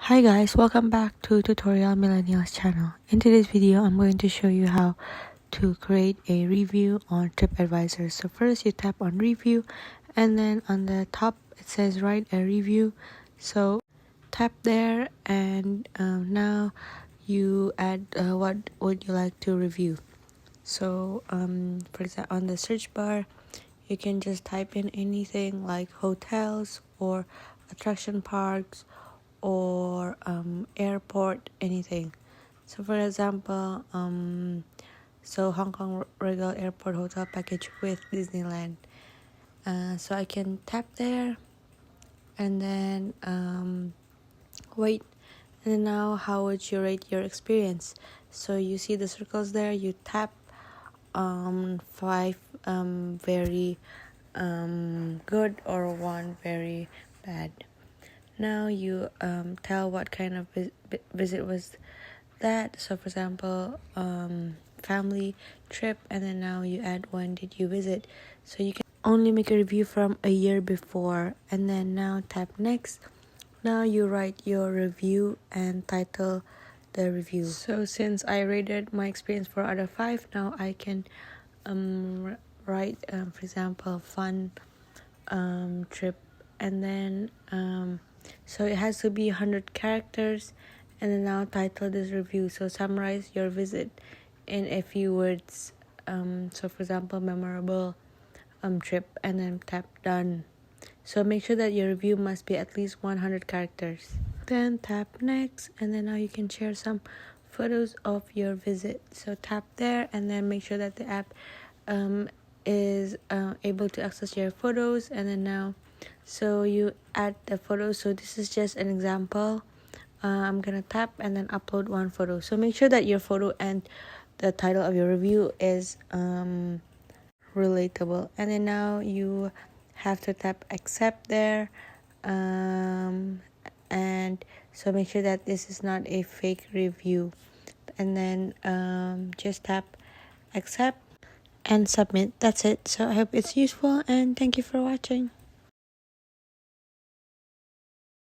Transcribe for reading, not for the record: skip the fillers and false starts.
Hi guys, welcome back to Tutorial Millennials channel. In today's video, I'm going to show you how to create a review on Tripadvisor. So first you tap on review, and then on the top it says write a review. So tap there, and now you add what would you like to review. So for example, on the search bar you can just type in anything like hotels or attraction parks or airport, anything. So for example, so Hong Kong Regal Airport Hotel package with Disneyland. So I can tap there, and then wait, and then now how would you rate your experience? So you see the circles there, you tap 5 very good or 1 very bad. Now you tell what kind of visit was that. So for example, family trip, and then now you add when did you visit. So you can only make a review from a year before, and then now tap next. Now you write your review and title the review. So since I rated my experience 4 out of 5, now I can write for example fun trip, and then so it has to be 100 characters, and then now title this review. So summarize your visit in a few words. So for example, memorable trip, and then tap done. So make sure that your review must be at least 100 characters. Then tap next, and then now you can share some photos of your visit. So tap there, and then make sure that the app is able to access your photos, and then now so you add the photos. So this is just an example. I'm gonna tap and then upload 1 photo. So make sure that your photo and the title of your review is relatable, and then now you have to tap accept there, and so make sure that this is not a fake review, and then just tap accept and submit. That's it. So I hope it's useful, and thank you for watching.